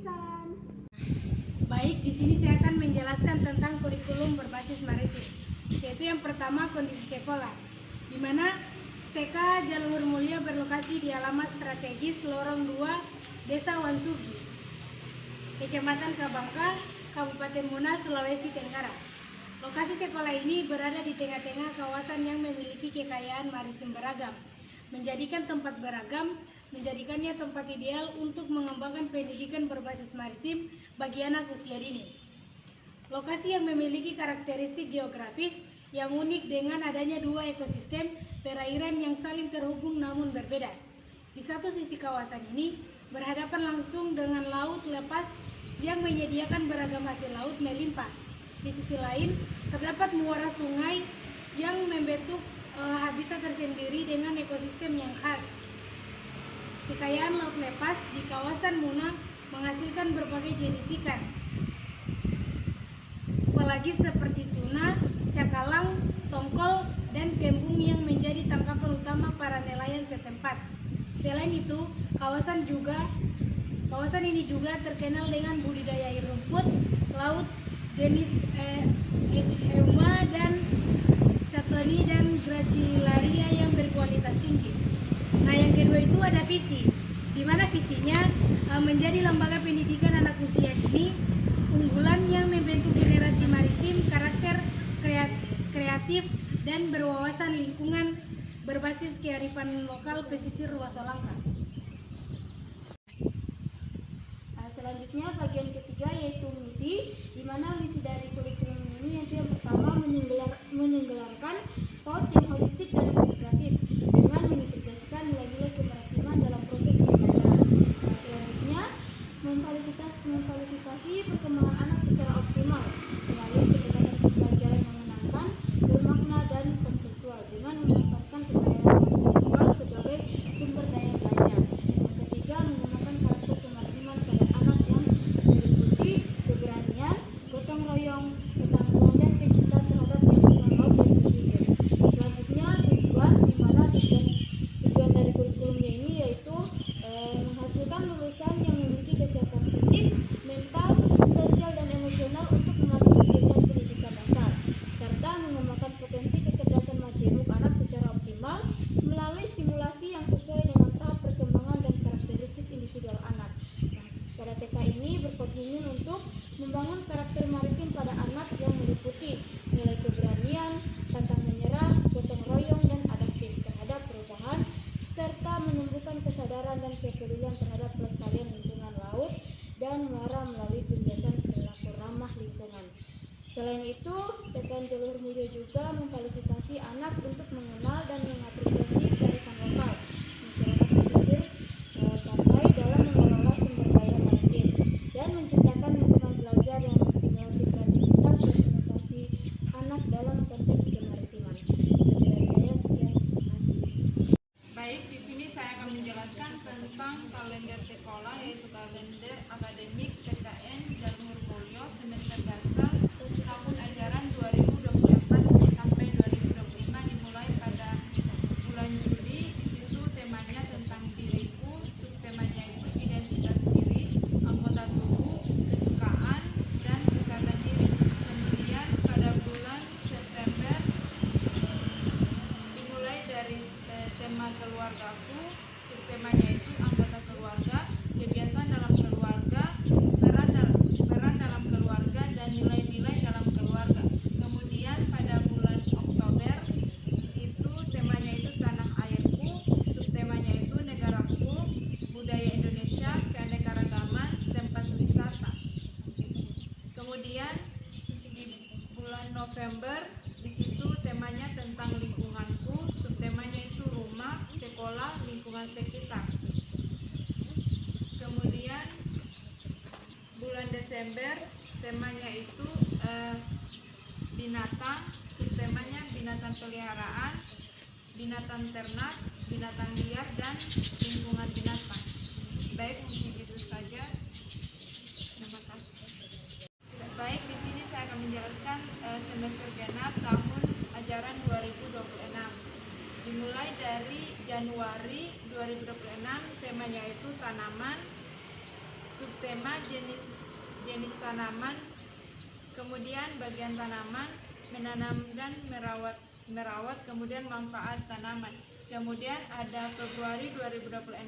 lanjutkan. Baik, di sini saya akan menjelaskan tentang kurikulum berbasis maritim, yaitu yang pertama kondisi sekolah, di mana TK Jalur Mulia berlokasi di alamat strategis Lorong 2, Desa Wansugi, Kecamatan Kabangka, Kabupaten Muna, Sulawesi Tenggara. Lokasi sekolah ini berada di tengah-tengah kawasan yang memiliki kekayaan maritim beragam, menjadikannya tempat ideal untuk mengembangkan pendidikan berbasis maritim bagi anak usia dini. Lokasi yang memiliki karakteristik geografis yang unik dengan adanya dua ekosistem perairan yang saling terhubung namun berbeda. Di satu sisi kawasan ini berhadapan langsung dengan laut lepas yang menyediakan beragam hasil laut melimpah. Di sisi lain terdapat muara sungai yang membentuk habitat tersendiri dengan ekosistem yang khas. Kekayaan laut lepas di kawasan Muna menghasilkan berbagai jenis ikan, apalagi seperti tuna, cakalang, tongkol, dan kembung yang menjadi tangkapan utama para nelayan setempat. Selain itu, kawasan ini juga terkenal dengan budidaya air rumput laut jenis Euma dan Chaetoni dan Gracilaria yang berkualitas tinggi. Nah, yang kedua itu ada visi, di mana visinya menjadi lembaga pendidikan anak usia dini unggulan yang membentuk generasi maritim karakter kreatif dan berwawasan lingkungan berbasis kearifan lokal pesisir Wasolangka. Selanjutnya bagian ketiga yaitu misi, di mana misi dari kurikulum ini yaitu yang pertama menyelenggarakan PAUD yang holistik dan integratif dengan mengintegrasikan nilai-nilai kemaritiman dalam proses pembelajaran. Selanjutnya memfasilitasi perkembangan anak secara optimal melalui pendekatan pembelajaran yang menyenangkan, bermakna dan konseptual dengan memanfaatkan kekayaan intelektual sebagai sumber daya belajar. Yang ketiga, mengembangkan karakter kemaritiman pada anak yang meliputi keberanian, gotong royong, ketangguhan dan kecintaan terhadap lingkungan laut dan pesisir. Selanjutnya tujuan dari kurikulumnya ini yaitu menghasilkan lulusan yang memiliki kesiapan fisik, mental, sosial dan emosional untuk memasuki jenjang pendidikan dasar, serta mengembangkan potensi kecerdasan majemuk anak secara optimal melalui stimulasi yang sesuai dengan tahap perkembangan dan karakteristik individual anak. Nah, pada TK ini berkomitmen untuk membangun karakter maritim pada anak yang meliputi nilai keberanian, pantang menyerah, gotong royong dan adaptif terhadap perubahan, serta menumbuhkan kesadaran dan kepedulian terhadap pelestarian lingkungan laut dan muara melalui kebiasaan perilaku ramah lingkungan. Selain itu, TK Jalur Mulia juga memfasilitasi anak untuk mengenal dan mengapresiasi kearifan lokal masyarakat pesisir pantai dalam mengelola sumber daya maritim dan menciptakan lingkungan belajar yang menstimulasi kreativitas dan inovasi anak dalam konteks kemaritiman. Sekian saya, sekian, terima kasih. Baik, di sini saya akan menjelaskan tentang kalender sekolah, yaitu kalender akademik PTN Jalur Mulia semester dasar tahun ajaran 2024 sampai 2025 dimulai pada bulan Juli. Di situ temanya tentang diriku, subtemanya itu identitas diri, anggota tubuh, kesukaan, dan kesehatan diri. Kemudian pada bulan September dimulai dari tema keluargaku, subtemanya itu anggota keluarga, kebiasaan dalam keluarga, peran dalam keluarga, dan nilai-nilai dalam keluarga. Kemudian pada bulan Oktober di situ temanya itu tanah airku, subtemanya itu negaraku, budaya Indonesia, keanekaragaman, tempat wisata. Kemudian di bulan November di situ temanya tentang lingkunganku, subtemanya itu rumah, sekolah, lingkungan sekitar. Kemudian bulan Desember temanya itu binatang, subtemanya binatang peliharaan, binatang ternak, binatang liar, dan lingkungan binatang. Baik, mungkin itu saja. Terima kasih. Baik, di sini saya akan menjelaskan semester genap tahun ajaran 2026. Dimulai dari Januari 2026, temanya itu tanaman, subtema jenis tanaman, kemudian bagian tanaman, menanam dan merawat, kemudian manfaat tanaman. Kemudian ada Februari 2026,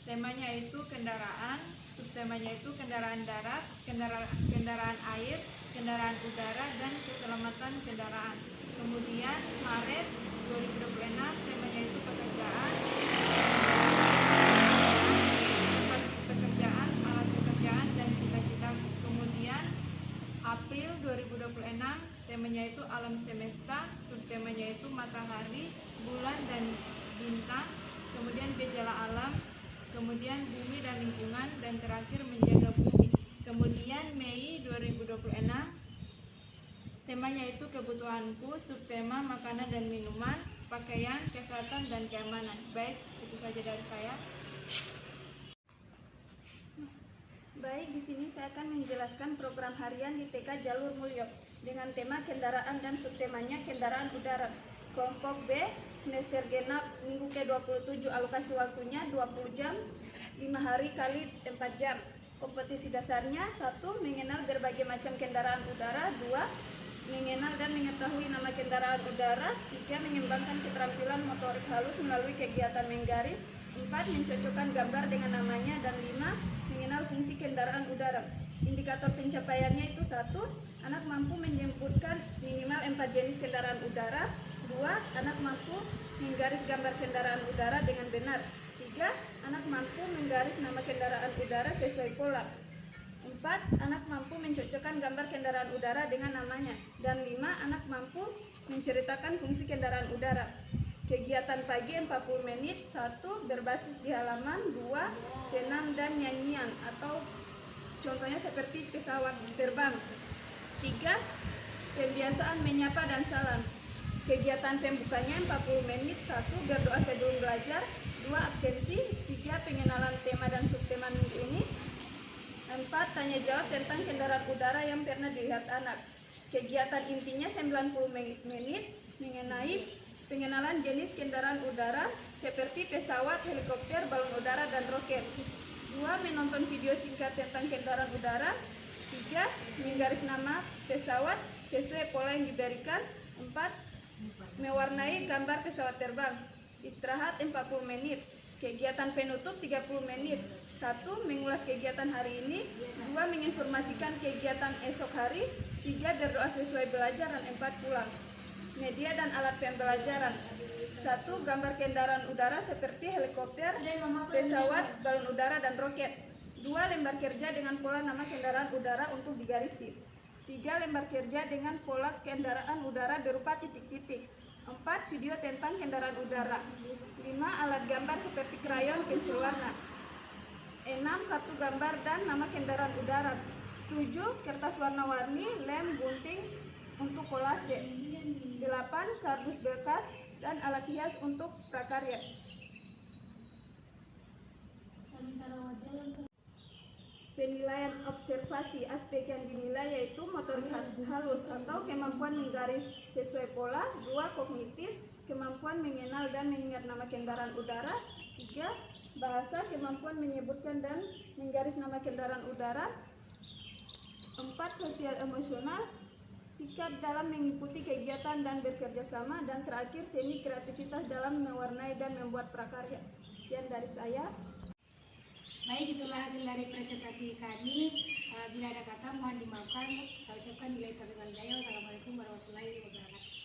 temanya itu kendaraan, subtemanya itu kendaraan darat, kendaraan air, kendaraan udara, dan keselamatan kendaraan. Kemudian Maret 2026, temanya itu pekerjaan, alat pekerjaan, dan cita-cita. Kemudian April 2026, temanya itu alam semesta, subtemanya itu matahari, bulan, dan bintang. Kemudian gejala alam, kemudian bumi dan lingkungan, dan terakhir menjaga bumi. Kemudian Mei 2026, temanya itu kebutuhanku, subtema makanan dan minuman, pakaian, kesehatan, dan keamanan. Baik, itu saja dari saya. Baik, di sini saya akan menjelaskan program harian di TK Jalur Mulyo dengan tema kendaraan dan subtemanya kendaraan udara. Kelompok B, semester genap minggu ke-27, alokasi waktunya 20 jam, 5 hari kali 4 jam. Kompetisi dasarnya 1. Mengenal berbagai macam kendaraan udara. 2. Mengenal dan mengetahui nama kendaraan udara. 3. Mengembangkan keterampilan motorik halus melalui kegiatan menggaris. 4. Mencocokkan gambar dengan namanya. Dan 5. Mengenal fungsi kendaraan udara. Indikator pencapaiannya itu 1. Anak mampu menyebutkan minimal 4 jenis kendaraan udara. 2. Anak mampu menggaris gambar kendaraan udara dengan benar. 3. Anak mampu menggaris nama kendaraan udara sesuai pola. 4. Anak mampu mencocokkan gambar kendaraan udara dengan namanya. Dan 5. Anak mampu menceritakan fungsi kendaraan udara. Kegiatan pagi 40 menit. 1. Berbasis di halaman. 2. Senam dan nyanyian atau contohnya seperti pesawat terbang. 3. Pembiasaan menyapa dan salam. Kegiatan pembukanya 40 menit. 1. Berdoa sebelum belajar. 2. Absensi. 3. Pengenalan tema dan subtema minggu ini. 4. Tanya jawab tentang kendaraan udara yang pernah dilihat anak. Kegiatan intinya 90 menit mengenai pengenalan jenis kendaraan udara seperti pesawat, helikopter, balon udara, dan roket. 2. Menonton video singkat tentang kendaraan udara. 3. Menggaris nama pesawat sesuai pola yang diberikan. 4. Mewarnai gambar pesawat terbang. Istirahat 40 menit. Kegiatan penutup 30 menit. 1. Mengulas kegiatan hari ini. 2. Menginformasikan kegiatan esok hari. 3. Berdoa sesuai belajar. Dan 4. Pulang. Media dan alat pembelajaran. 1. Gambar kendaraan udara seperti helikopter, pesawat, balon udara, dan roket. 2. Lembar kerja dengan pola nama kendaraan udara untuk digarisi. 3. Lembar kerja dengan pola kendaraan udara berupa titik-titik. 4. Video tentang kendaraan udara. 5. Alat gambar seperti krayon, pensil warna. 6. Kartu gambar dan nama kendaraan udara. 7. Kertas warna-warni, lem, gunting untuk kolase. 8. Kardus bekas dan alat hias untuk prakarya. Penilaian observasi. Aspek yang dinilai yaitu motorik halus atau kemampuan menggaris sesuai pola. 2. Kognitif, kemampuan mengenal dan mengingat nama kendaraan udara. 3. Bahasa, kemampuan menyebutkan dan menggaris nama kendaraan udara. 4. Sosial emosional, sikap dalam mengikuti kegiatan dan bekerja sama. Dan terakhir, seni kreativitas dalam mewarnai dan membuat prakarya. Sekian dari saya. Baik, itulah hasil dari presentasi kami. Bila ada kata mohon dimaafkan. Saya ucapkan bila itu. Wassalamualaikum warahmatullahi wabarakatuh.